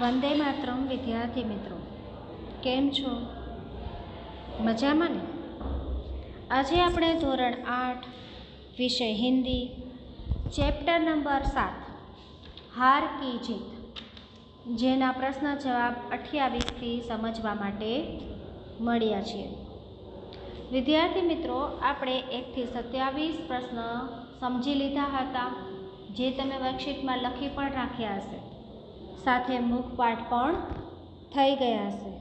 વંદે માતરમ વિદ્યાર્થી મિત્રો, કેમ છો? મજામાં ને? આજે આપણે ધોરણ 8 વિષય હિન્દી ચેપ્ટર નંબર 7 હાર કી જીત, જેના પ્રશ્ન જવાબ 28થી સમજવા માટે મળ્યા છીએ. વિદ્યાર્થી મિત્રો, આપણે 1 થી 27 પ્રશ્ન સમજી લીધા હતા, જે તમે વર્કશીટમાં લખી પણ રાખ્યા હશે. સાથે મુખપાઠ પણ થઈ ગયા હશે.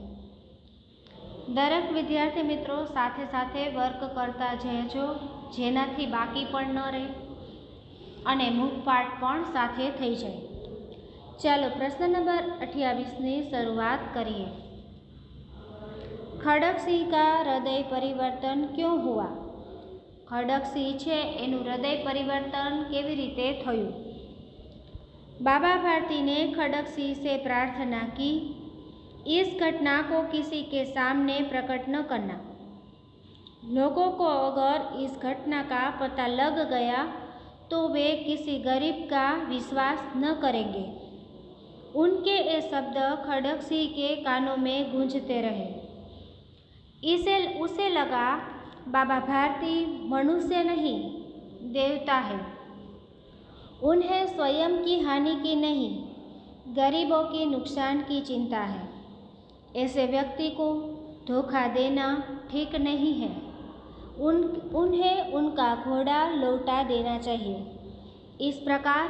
દરેક વિદ્યાર્થી મિત્રો સાથે સાથે વર્ક કરતા જજો, જેનાથી બાકી પણ ન રહે અને મુખપાઠ પણ સાથે થઈ જાય. ચાલો પ્રશ્ન નંબર 28ની શરૂઆત કરીએ. ખડક સિંહ કા હૃદય પરિવર્તન ક્यों हुआ? ખડક સિંહ છે એનું હૃદય પરિવર્તન કેવી રીતે થયું? बाबा भारती ने खड़क सिंह से प्रार्थना की, इस घटना को किसी के सामने प्रकट न करना. लोगों को अगर इस घटना का पता लग गया तो वे किसी गरीब का विश्वास न करेंगे. उनके ये शब्द खड़क सिंह के कानों में गूंजते रहे. उसे लगा बाबा भारती मनुष्य नहीं, देवता है. उन्हें स्वयं की हानि की नहीं, गरीबों के नुकसान की चिंता है. ऐसे व्यक्ति को धोखा देना ठीक नहीं है. उन्हें उनका घोड़ा लौटा देना चाहिए. इस प्रकार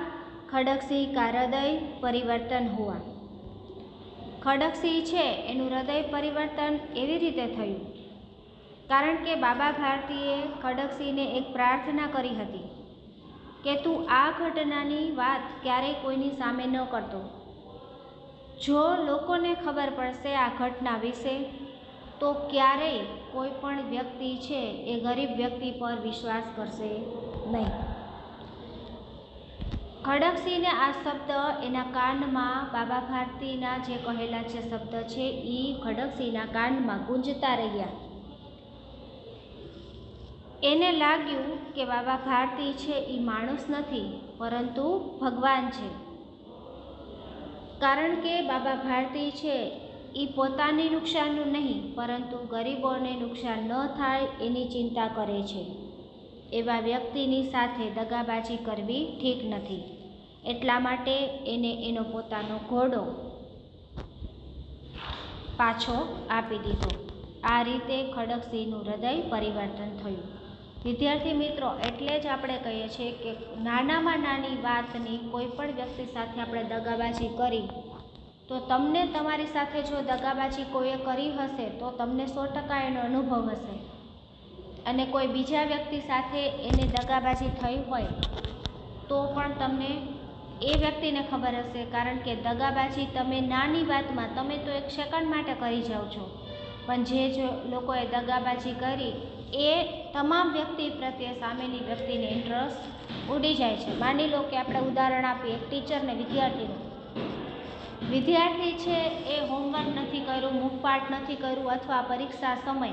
खड़क सिंह का हृदय परिवर्तन हुआ. ખડક સિંહ છે એનું હૃદય પરિવર્તન એવી રીતે થયું કારણ કે બાબા ભારતીએ ખડક સિંહને એક પ્રાર્થના કરી હતી કે તું આ ઘટનાની વાત ક્યારેય કોઈની સામે ન કરતો. જો લોકોને ખબર પડશે આ ઘટના વિશે તો ક્યારેય કોઈ પણ વ્યક્તિ છે એ ગરીબ વ્યક્તિ પર વિશ્વાસ કરશે નહીં. ખડકસિંહને આ શબ્દ એના કાનમાં બાબા ભારતીના જે કહેલા જે શબ્દ છે એ ખડકસિંહના કાનમાં ગુંજતા રહ્યા. એને લાગ્યું કે બાબા ભારતી છે એ માણસ નથી પરંતુ ભગવાન છે, કારણ કે બાબા ભારતી છે એ પોતાની નુકસાનનું નહીં પરંતુ ગરીબોને નુકસાન ન થાય એની ચિંતા કરે છે. એવા વ્યક્તિની સાથે દગાબાજી કરવી ઠીક નથી. એટલા માટે એને એનો પોતાનો ઘોડો પાછો આપી દીધો. આ રીતે ખડકસિંહનું હૃદય પરિવર્તન થયું. વિદ્યાર્થી મિત્રો, એટલે જ આપણે કહીએ છીએ કે નાનામાં નાની વાતની કોઈ પણ વ્યક્તિ સાથે આપણે દગાબાજી કરી તો તમને તમારી સાથે જો દગાબાજી કોઈએ કરી હશે તો તમને 100% એનો અનુભવ હશે, અને કોઈ બીજા વ્યક્તિ સાથે એની દગાબાજી થઈ હોય તો પણ તમને એ વ્યક્તિને ખબર હશે, કારણ કે દગાબાજી તમે નાની વાતમાં તમે તો 1 સેકન્ડ માટે કરી જાઓ છો, પણ જે લોકોએ દગાબાજી કરી એ તમામ વ્યક્તિ પ્રત્યે સામેની વ્યક્તિને ઇન્ટરેસ્ટ ઉડી જાય છે. માની લો કે આપણે ઉદાહરણ આપીએ એક ટીચરને વિદ્યાર્થીનું. વિદ્યાર્થી છે એ હોમવર્ક નથી કર્યું, મુખપાઠ નથી કર્યું અથવા પરીક્ષા સમય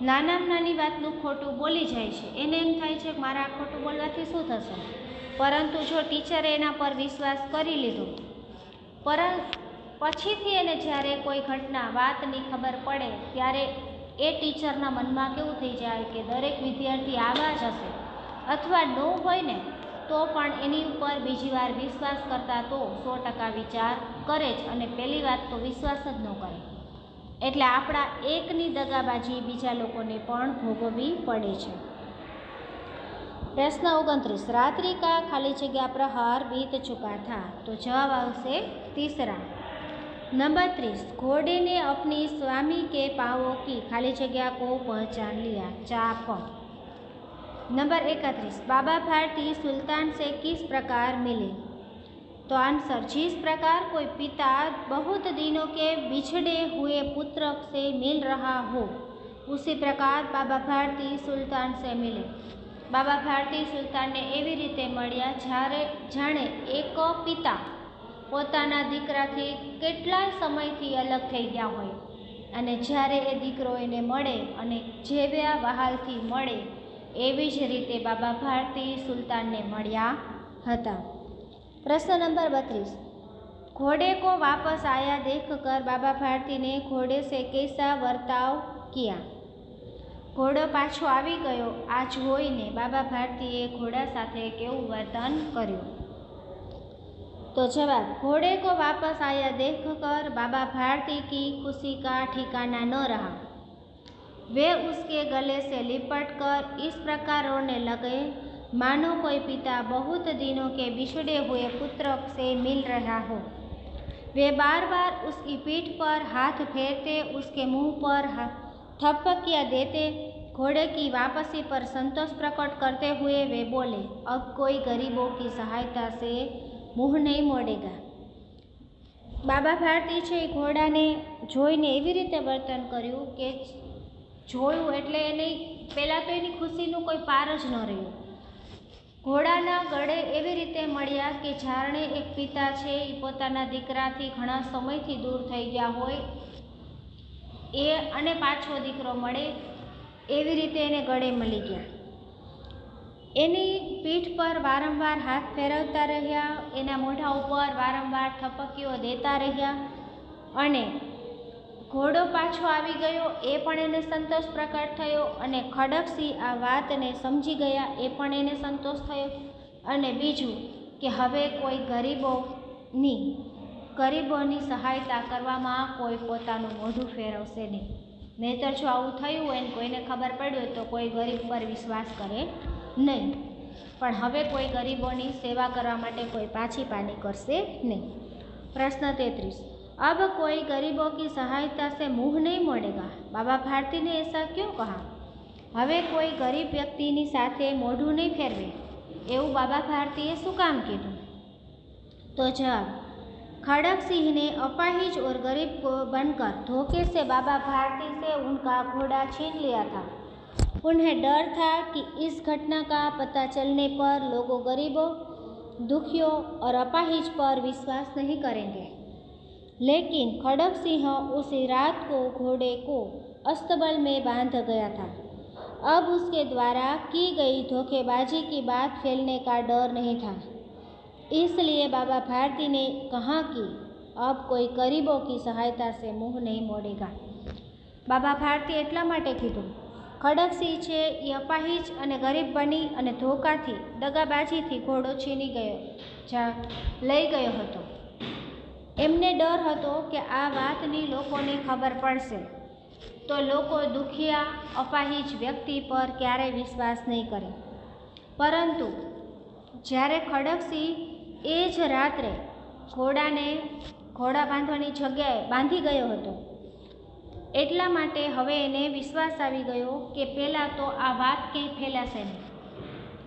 નાનામાં નાની વાતનું ખોટું બોલી જાય છે. એને એમ થાય છે કે મારા આ ખોટું બોલવાથી શું થશે, પરંતુ જો ટીચરે એના પર વિશ્વાસ કરી લીધો, પછીથી એને જ્યારે કોઈ ઘટના વાતની ખબર પડે ત્યારે એ ટીચરના મનમાં કેવું થઈ જાય કે દરેક વિદ્યાર્થી આવા જ હશે, અથવા ન હોય ને તો પણ એની ઉપર બીજી વાર વિશ્વાસ કરતા તો 100% વિચાર કરે જ, અને પહેલી વાત તો વિશ્વાસ જ ન કરે. એટલે આપણા એકની દગાબાજી બીજા લોકોને પણ ભોગવવી પડે છે. प्रश्न 29, रात्रि का खाली जगह प्रहर बीत चुका था. तो जवाब आवश्य तीसरा. नंबर 30, घोड़े ने अपनी स्वामी के पाँवों की खाली जगह को पहचान लिया. चाप. नंबर 31, बाबा भारती सुल्तान से किस प्रकार मिले? तो आंसर, जिस प्रकार कोई पिता बहुत दिनों के बिछड़े हुए पुत्र से मिल रहा हो उसी प्रकार बाबा भारती सुल्तान से मिले. બાબા ભારતી સુલતાનને એવી રીતે મળ્યા જાણે એક પિતા પોતાના દીકરાથી કેટલાય સમયથી અલગ થઈ ગયા હોય, અને જ્યારે એ દીકરો એને મળે અને જેવા વહાલથી મળે એવી જ રીતે બાબા ભારતી સુલતાનને મળ્યા હતા. પ્રશ્ન નંબર 32, घोड़े को वापस आया देखकर बाबा भारती ने घोड़े से कैसा बर्ताव किया। घोड़ो पाछो आवी गयो आ जोईने बाबा भारतीए घोड़ा साथे केवुं वर्तन कर्युं। तो जवाब, घोड़े को वापस आया देखकर बाबा भारती की खुशी का ठिकाना न रहा। वे उसके गले से लिपट कर इस प्रकार रोने लगे मानो कोई पिता बहुत दिनों के बिछड़े हुए पुत्र से मिल रहा हो। वे बार बार उसकी पीठ पर हाथ फेरते, उसके मुंह पर थपकियां देते। घोड़े की वापसी पर संतोष प्रकट करते हुए वे बोले, अब कोई गरीबों की सहायता से मुँह नहीं मोड़ेगा। बाबा भारती छे घोड़ाने જોઈને એવી રીતે વર્તન કર્યું કે જોયું એટલે એની પહેલાં તો એની ખુશીનું કોઈ પાર જ ન રહ્યું। ઘોડાના ગળે એવી રીતે મળ્યા કે જાણે એક પિતા છે એ પોતાના દીકરાથી ઘણા સમયથી દૂર થઈ ગયા હોય એ અને પાછો દીકરો મળે એવી રીતે એને ગળે મળી ગયા। એની પીઠ પર વારંવાર હાથ ફેરવતા રહ્યા, એના મોઢા ઉપર વારંવાર થપકીઓ દેતા રહ્યા અને ઘોડો પાછો આવી ગયો એ પણ એને સંતોષ પ્રકટ થયો અને ખડકસિંહ આ વાતને સમજી ગયા એ પણ એને સંતોષ થયો। અને બીજું કે હવે કોઈ ગરીબોની સહાયતા કરવામાં કોઈ પોતાનું મોઢું ફેરવશે નહીં, નહીંતર જો આવું થયું હોય ને કોઈને ખબર પડી હોય તો કોઈ ગરીબ પર વિશ્વાસ કરે નહીં, પણ હવે કોઈ ગરીબોની સેવા કરવા માટે કોઈ પાછી પાની કરશે નહીં। प्रश्न 33, अब कोई गरीबों की सहायता से मुँह नहीं मोड़ेगा। बाबा भारती ने ऐसा क्यों कहा? हवे कोई गरीब व्यक्तिनी साथे मोढुं नहीं फेरवे एवं बाबा भारतीए शुं काम कीधुं? तो जवाब, खड़क सिंह ने अपाहिज और गरीब को बनकर धोखे से बाबा भारती से उनका घोड़ा छीन लिया था। उन्हें डर था कि इस घटना का पता चलने पर लोग गरीबों, दुखियों और अपाहिज पर विश्वास नहीं करेंगे। लेकिन खड़क सिंह उसी रात को घोड़े को अस्तबल में बांध गया था। अब उसके द्वारा की गई धोखेबाजी की बात फैलने का डर नहीं था। इसलिए बाबा भारती ने कहा कि अब कोई गरीबों की सहायता से मुँह नहीं मोड़ेगा। बाबा भारती एटला माटे कीधुं खड़कसिंह छे ए अपाहिज अने गरीब बनी अने धोकाथी दगाबाजीथी घोड़ो छीनी गयो लई गयो हतो। एमने डर हतो कि आ वातनी लोकोने खबर पड़शे तो लोको दुखिया अपाहिज व्यक्ति पर क्यारेय विश्वास नहीं करे। परंतु ज्यारे खड़कसिंह ए ज रात्रे घोड़ा बांधवानी जग्याए बांधी गयो हतो એટલા માટે હવે એને વિશ્વાસ આવી ગયો કે પહેલાં તો આ વાત ક્યાંય ફેલાશે નહીં,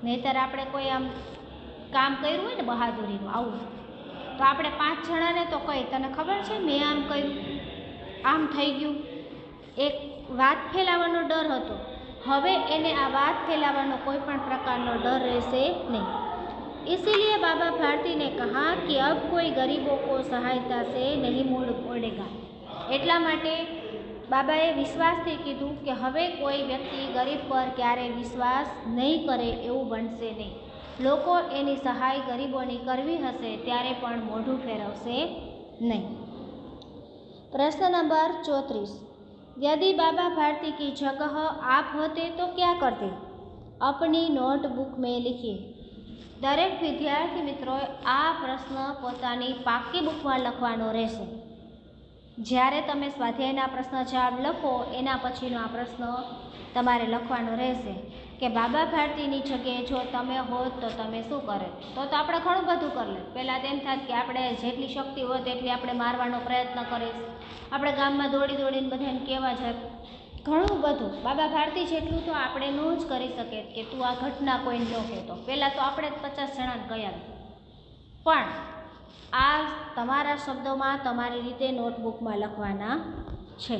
નહીંતર આપણે કોઈ આમ કામ કર્યું હોય ને બહાદુરીનું આવું તો આપણે 5 જણાને તો કહી તને ખબર છે મેં આમ કર્યું, આમ થઈ ગયું, એક વાત ફેલાવાનો ડર હતો। હવે એને આ વાત ફેલાવાનો કોઈ પણ પ્રકારનો ડર રહેશે નહીં। इसीलिए बाबा भारती ने कहा कि अब कोई गरीबों को सहायता से नहीं मोड़ेगा। એટલા માટે बाबाए विश्वासथी कीधुं कि हवे कोई व्यक्ति गरीब पर क्यारे विश्वास नहीं करे एवुं बनशे नहीं। लोको एनी सहाय गरीबोनी करवी हशे त्यारे पण मोढुं फेरवशे नहीं। प्रश्न नंबर 34, यदि बाबा भारती की जगह आप होते तो क्या करते? अपनी नोटबुक में लिखिए। दरेक विद्यार्थी मित्रों आ प्रश्न पोतानी पाकी बुकमां लखवानो रहेशे। જ્યારે તમે સ્વાધ્યાયના પ્રશ્ન જવાબ લખો એના પછીનો આ પ્રશ્ન તમારે લખવાનો રહેશે કે બાબા ભારતીની જગ્યાએ જો તમે હોત તો તમે શું કરે? તો આપણે ઘણું બધું કરી લે। પહેલાં તો એમ થાય કે આપણે જેટલી શક્તિ હોય તેટલી આપણે મારવાનો પ્રયત્ન કરીશ, આપણે ગામમાં દોડી દોડીને બધાને કહેવા જાય, ઘણું બધું। બાબા ભારતી જેટલું તો આપણે ન જ કરી શકીએ કે તું આ ઘટના કોઈને ન કહેતો, પહેલાં તો આપણે 50 જણાને કહ્યા, પણ आ तमारा शब्दों में तमारी रीते नोटबुक में लखवाना छे।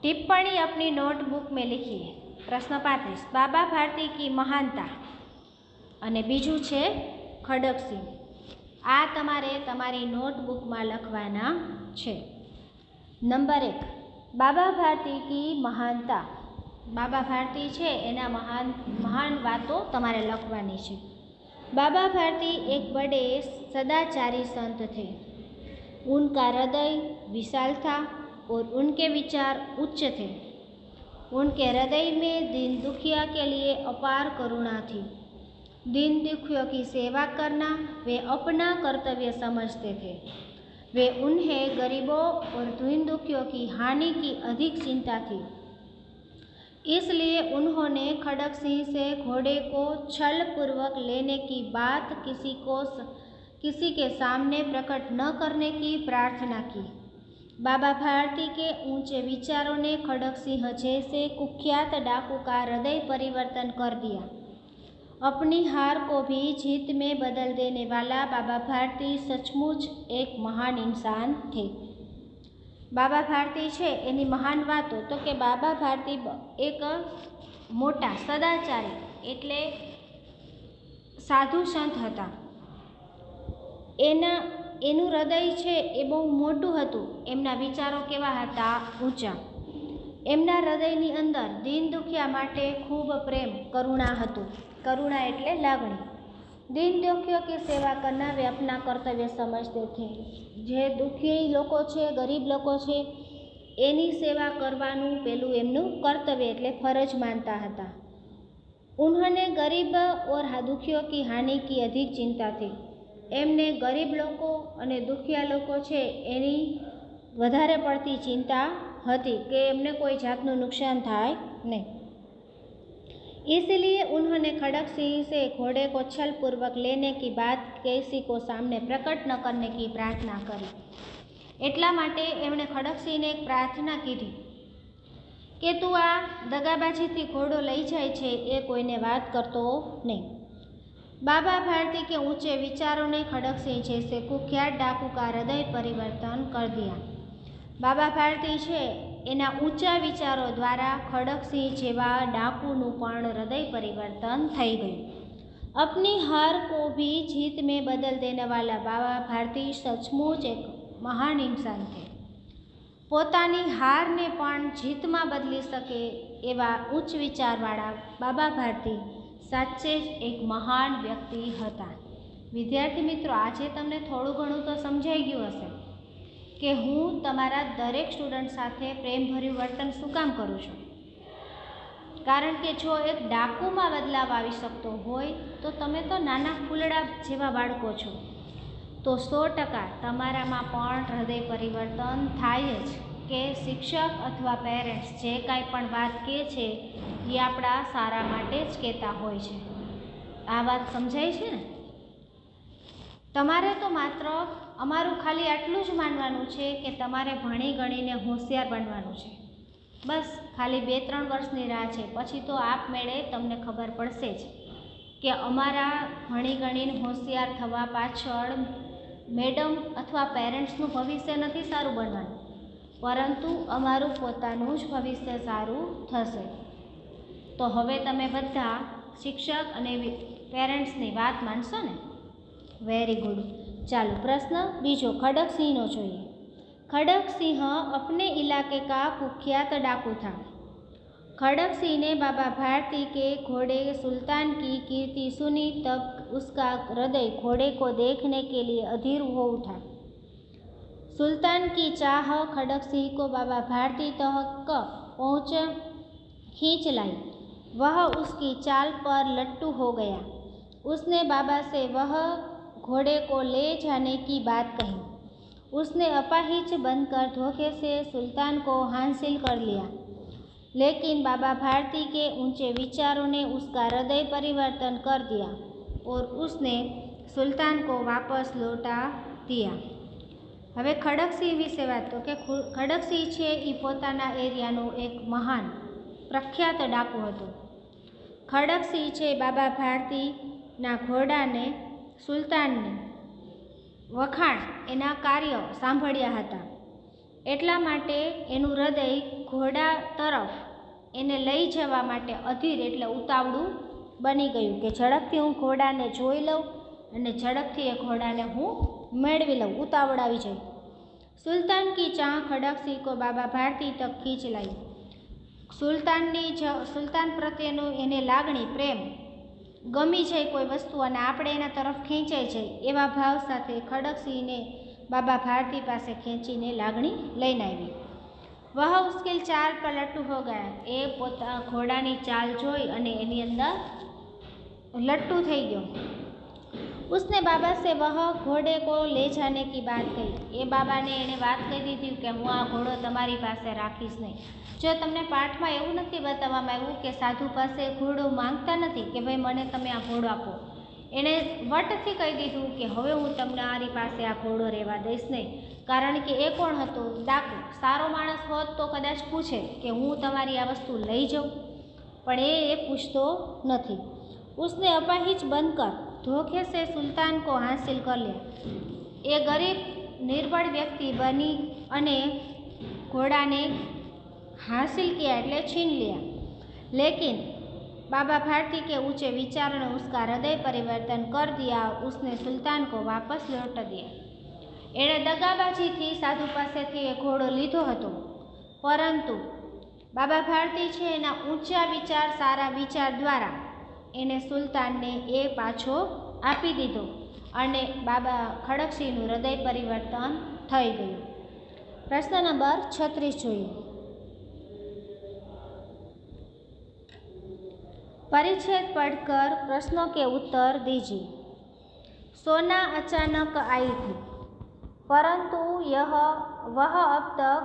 टिप्पणी अपनी नोटबुक में लिखिए। प्रश्न 35, बाबा भारती की महानता अने बीजू छे खड़कसिंह। आ तमारे तमारी नोटबुक में लखवाना छे। नंबर 1, बाबा भारती की महानता। बाबा भारती छे एना महान बातों तमारे लखवानी छे। बाबा भारती एक बड़े सदाचारी संत थे। उनका हृदय विशाल था और उनके विचार उच्च थे। उनके हृदय में दीन दुखिया के लिए अपार करुणा थी। दीन दुखियों की सेवा करना वे अपना कर्तव्य समझते थे। वे उन्हें गरीबों और दीन दुखियों की हानि की अधिक चिंता थी। इसलिए उन्होंने खड़ग सिंह से घोड़े को छल पूर्वक लेने की बात किसी के सामने प्रकट न करने की प्रार्थना की। बाबा भारती के ऊंचे विचारों ने खड़ग सिंह जैसे कुख्यात डाकू का हृदय परिवर्तन कर दिया। अपनी हार को भी जीत में बदल देने वाला बाबा भारती सचमुच एक महान इंसान थे। बाबा भारती है एनी महान वातो तो कि बाबा भारती एक मोटा सदाचारी एटले साधु संत हता। एनु हृदय है ए बहु मोटू हतुं। एमना विचारो केवा हता? ऊंचा। एमना हृदयनी अंदर दीन दुखिया माटे खूब प्रेम करुणा हतुं। करुणा एटले लागणी। दीन दुखियों की सेवा करना वे अपना कर्तव्य समझते थे। जे दुखी लोको छे, गरीब लोको छे, एनी सेवा करवानुं पेलुं एमनुं कर्तव्य एटले फरज मानता हता। उन्होंने गरीब और दुखियों की हानि की अधिक चिंता थी। एमने गरीब लोको अने दुखिया लोको छे एनी वधारे पड़ती चिंता हती कि एमने कोई जातनुं नुकसान थाय नहीं। इसलिए उन्होंने खड़ग सिंह से घोड़े को छल पूर्वक लेने की बात किसी को सामने प्रकट न करने की प्रार्थना करी। एटला माटे एमणे खड़ग सिंह ने एक प्रार्थना कीधी कि तू आ दगाबाजीथी घोड़ो लई जाय छे ए कोईने वात करतो नहीं। बाबा भारती के ऊंचे विचारों ने खड़ग सिंह जैसे कुख्यात डाकू का हृदय परिवर्तन कर दिया। बाबा भारती है एना ऊंचा विचारों द्वारा खड़ग सिंह जेवा डाकूनुं पण हृदय परिवर्तन थई गयुं। अपनी हार को भी जीत में बदल देने वाला बाबा भारती सचमुच एक महान इंसान थे। पोतानी हार ने पण जीत में बदली सके एवा उच्च विचारवाळा बाबा भारती साचे ज एक महान व्यक्ति हता। विद्यार्थी मित्रों, आजे तमने थोड़ुं घणुं तो समजाई गयुं हशे कि हूँ तमारा दरेक स्टूडंट साथे प्रेमभर्युं वर्तन शुं काम करूँ छूं। कारण के जो एक डाकू में बदलाव आवी शकतो होय तो तमे तो नाना फूलड़ा जेवा बाळको छो, तो 100% तमारामां पण हृदय परिवर्तन थाय ज के शिक्षक अथवा पेरेंट्स जे कांई पण वात कहे छे ए आपणा सारा माटे ज कहेता होय छे। आ वात समजाय छे ने? तमारे तो मात्र अमारुं खाली आटलुं ज मानवानुं छे कि तमारे भणी गणीने होशियार बनवानुं छे। बस खाली 2-3 वर्षनी राह छे, पछी तो आपमेळे तमने खबर पड़शे ज कि अमारा भणी गणीने होशियार थवा पाछळ मेडम अथवा पेरेंट्सनुं भविष्य नथी सारुं बनवानुं, परंतु अमारुं पोतानुं ज भविष्य सारुं थशे। तो हवे तमे बधा शिक्षक अने पेरेंट्सनी वात मानशो ने? Very good. चालो प्रश्न बीजो खड़ग सिंह नो जोईए। खड़ग सिंह अपने इलाके का कुख्यात डाकू था। खड़ग सिंह ने बाबा भारती के घोड़े सुल्तान की कीर्ति सुनी तब उसका हृदय घोड़े को देखने के लिए अधीर हो उठा। सुल्तान की चाह खड़ग सिंह को बाबा भारती तक पहुँच खींच लाई। वह उसकी चाल पर लट्टू हो गया। उसने बाबा से वह घोड़े को ले जाने की बात कही। उसने अपाहिज बनकर धोखे से सुल्तान को हासिल कर लिया, लेकिन बाबा भारती के ऊंचे विचारों ने उसका हृदय परिवर्तन कर दिया और उसने सुल्तान को वापस लौटा दिया। हवे खड़ग सिंह विषे बात तो कि खड़ग सिंह छे ई पोताना एरियानो एक महान प्रख्यात डाकू हतो। खड़ग सिंह छे बाबा भारती ना घोड़ा ने सुल्तान ने वखाण एना कार्य सांभळ्या हता, एटला माटे एनुं हृदय घोड़ा तरफ एने लई जवा माटे अधीर एटले उतावळुं बनी गयुं कि झड़पथी हूँ घोड़ाने जोई लऊं अने झड़पथी ए घोड़ाने हूँ मेळवी लऊं, उतावळ आवी जाए। सुल्तान की चाह खड़ग सिंह को बाबा भारती तक खींच लाई। सुल्तान प्रत्येनो एने लागणी प्रेम ગમી જાય કોઈ વસ્તુ અને આપણે એના તરફ ખેંચાઈ જાય એવા ભાવ સાથે ખડકસિંહને બાબા ભારતી પાસે ખેંચીને લાગણી લઈને આવી. વહ ઉસ્કી ચાલ પર લટ્ટુ હો ગયા. એ પોતા ઘોડાની ચાલ જોઈ અને એની અંદર લટ્ટુ થઈ ગયો. उसने बाबा से वह घोड़े को ले जाने की बात कही. એ બાબાને એણે વાત કહી દીધી કે હું આ ઘોડો તમારી પાસે રાખીશ નહીં. જો તમને પાઠમાં એવું નથી બતાવવામાં આવ્યું કે સાધુ પાસે ઘોડો માંગતા નથી કે ભાઈ મને તમે આ ઘોડો આપો. એણે વટથી કહી દીધું કે હવે હું તમારી પાસે આ ઘોડો રહેવા દઈશ નહીં. કારણ કે એ કોણ હતો? ડાકુ. સારો માણસ હોત તો કદાચ પૂછે કે હું તમારી આ વસ્તુ લઈ જાઉં, પણ એ પૂછતો નથી. उसने अपाहिज बनकर धोखे से सुल्तान को हासिल कर लिया. એ ગરીબ નિર્બળ વ્યક્તિ બની અને ઘોડાને हासिल किया એટલે छीन लिया. लेकिन बाबा भारती के ऊंचे विचारों ने उसका हृदय परिवर्तन कर दिया. उसने सुल्तान को वापस लौट दिया. એણે દગાબાજીથી સાધુ પાસેથી એ ઘોડો લીધો હતો, પરંતુ બાબા ભારતી છે એના ઊંચા વિચાર, સારા વિચાર દ્વારા એને સુલતાનને એ પાછો આપી દીધો અને બાબા ખડકસિંહનું હૃદય પરિવર્તન થઈ ગયું. પ્રશ્ન નંબર 36 જોઈએ. परिच्छेद पढ़कर प्रश्नों के उत्तर दीजिए. सोना अचानक आई थी, परंतु वह अब तक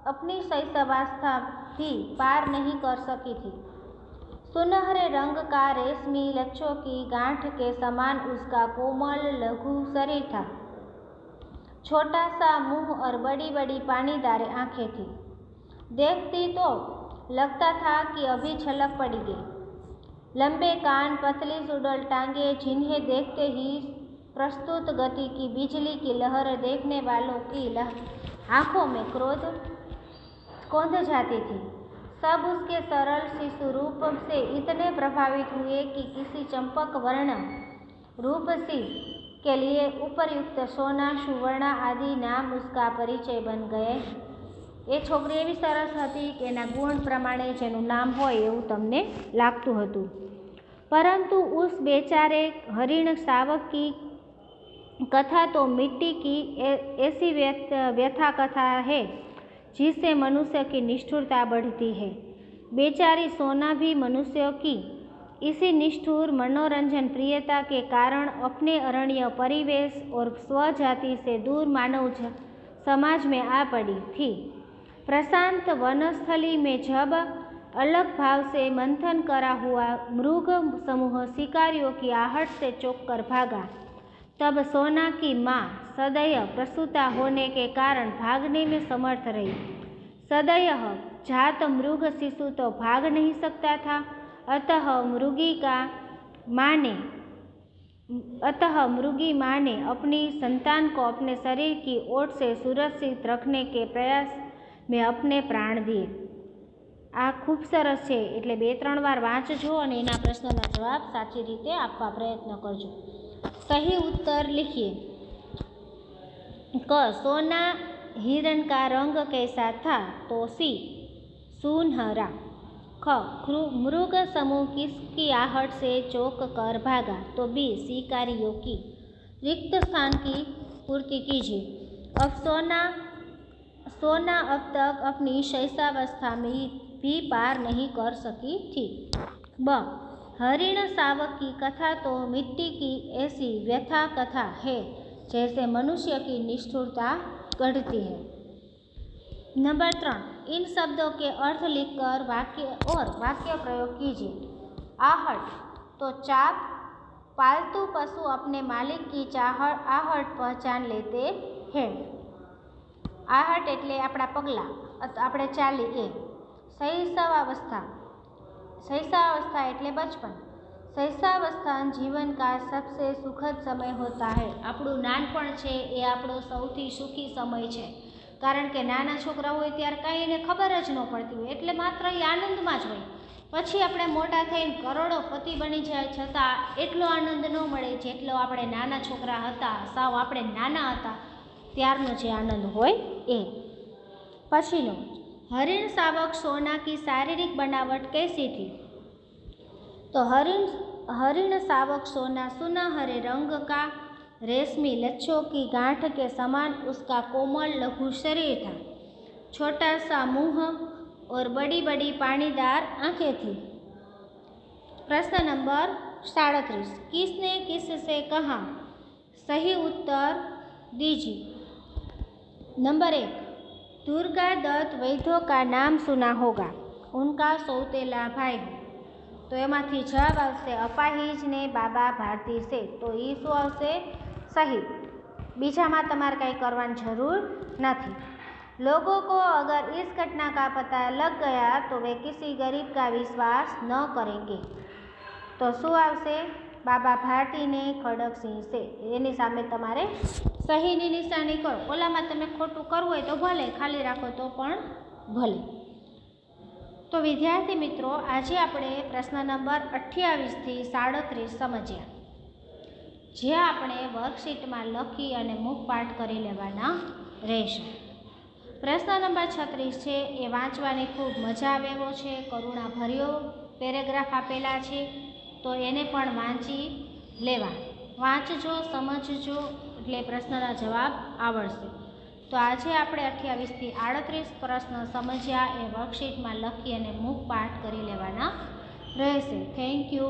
अपनी शैशवावस्था भी पार नहीं कर सकी थी. सुनहरे रंग का रेशमी लच्छों की गांठ के समान उसका कोमल लघु शरीर था. छोटा सा मुंह और बड़ी बड़ी पानीदार आंखें थी. देखती तो लगता था कि अभी छलक पड़ेगी. लंबे कान, पतली सुडौल टांगे, जिन्हें देखते ही प्रस्तुत गति की बिजली की लहर देखने वालों की आंखों में क्रोध कौंध जाती थी. सब उसके सरल शिशु रूप से इतने प्रभावित हुए कि किसी चंपक वर्ण रूपसी के लिए उपयुक्त सोना, सुवर्ण आदि नाम उसका परिचय बन गए. એ છોકરી એવી સરસ હતી કે એના ગુણ પ્રમાણે જેનું નામ હોય એવું તમને લાગતું હતું. परंतु उस बेचारे हरिण शावक की कथा तो मिट्टी की ऐसी व्यथा कथा है जिससे मनुष्य की निष्ठुरता बढ़ती है. बेचारी सोना भी मनुष्यों की इसी निष्ठुर मनोरंजन प्रियता के कारण अपने अरण्य परिवेश और स्वजाति से दूर मानव समाज में आ पड़ी थी. प्रशांत वनस्थली में जब अलग भाव से मंथन करा हुआ मृग समूह शिकारियों की आहट से चौंक कर भागा, तब सोना की माँ सदैव प्रसूता होने के कारण भागने में समर्थ रही. सदैव जात मृग शिशु तो भाग नहीं सकता था, अतः मृगी माँ ने अपनी संतान को अपने शरीर की ओट से सुरक्षित रखने के प्रयास में अपने प्राण दिए. आ खूब सरस है, એટલે 2-3 વાર વાંચજો અને એના પ્રશ્નોના જવાબ સાચી રીતે આપવા પ્રયત્ન કરજો. सही उत्तर लिखिए. क. सोना हिरण का रंग कैसा था? तो सी. सुनहरा. ख. मृग समूह किसकी आहट से चौंक कर भागा? तो बी. शिकारियों की. रिक्त स्थान की पूर्ति कीजिए. अब सोना अब तक अपनी शैशवावस्था में भी पार नहीं कर सकी थी. ब. हरिण शावक की कथा तो मिट्टी की ऐसी व्यथा कथा है जैसे मनुष्य की निष्ठुरता गढ़ती है. नंबर 3. इन शब्दों के अर्थ लिखकर वाक्य प्रयोग कीजिए. आहट तो चाप. पालतू पशु अपने मालिक की आहट पहचान लेते हैं. आहट એટલે આપણા પગલા, આપણે ચાલી એ. शैशवावस्था એટલે बचपन. शैशवावस्था जीवन का सबसे सुखद समय होता है. આપણું નાનપણ છે એ આપણો સૌથી સુખી સમય છે, કારણ કે નાના છોકરા હોય ત્યારે કાંઈ એને ખબર જ ન પડતી હોય, એટલે માત્ર એ આનંદમાં જ હોય. પછી આપણે મોટા થઈને કરોડોપતિ બની જાય છતાં એટલો આનંદ ન મળે જેટલો આપણે નાના છોકરા હતા, સાવ આપણે નાના હતા ત્યારનો જે આનંદ હોય એ. પછીનો, हरिण शावक सोना की शारीरिक बनावट कैसी थी? तो हरिण सावक सोना सुनहरे रंग का, रेशमी लच्छों की गांठ के समान उसका कोमल लघु शरीर था। छोटा सा मुंह और बड़ी बड़ी पानीदार आंखें थी। प्रश्न नंबर 37, किसने किससे कहा? सही उत्तर दीजिए। नंबर 1, दुर्गा दत्त वैद्यों का नाम सुना होगा, उनका सौतेला भाई। तो एमांथी जवाब आवशे अपाहिज ने बाबा भारती से। तो ये शुं आवशे? सही। बीजामां तमारे कांई करवानी जरूर नहीं। लोगों को अगर इस घटना का पता लग गया तो वे किसी गरीब का विश्वास न करेंगे। तो शुं आवशे? बाबा भारती ने खड़गसिंह से। एनी सामे तमारे सहीनी निशानी करो। ओलामां तमे खोटुं करवुं होय तो भले, खाली राखो तो पण भले। तो विद्यार्थी मित्रों, आज आपणे प्रश्न नंबर 28 થી 37 समझ्या, जे आपणे वर्कशीटमां लखी अने मुखपाठ करी लेवाना रहेशे। प्रश्न नंबर 36 छे ए वांचवानी खूब मजा आवे एवो छे। करुणाभर्यो पेरेग्राफ आपेला छे, तो एने पण वांची लेवा। वांचजो, समझजो, એટલે પ્રશ્નના જવાબ આવડશે। તો આજે આપણે 28 થી 38 પ્રશ્ન સમજ્યા, એ વર્કશીટમાં લખી અને મુખપાઠ કરી લેવાના રહેશે। Thank you.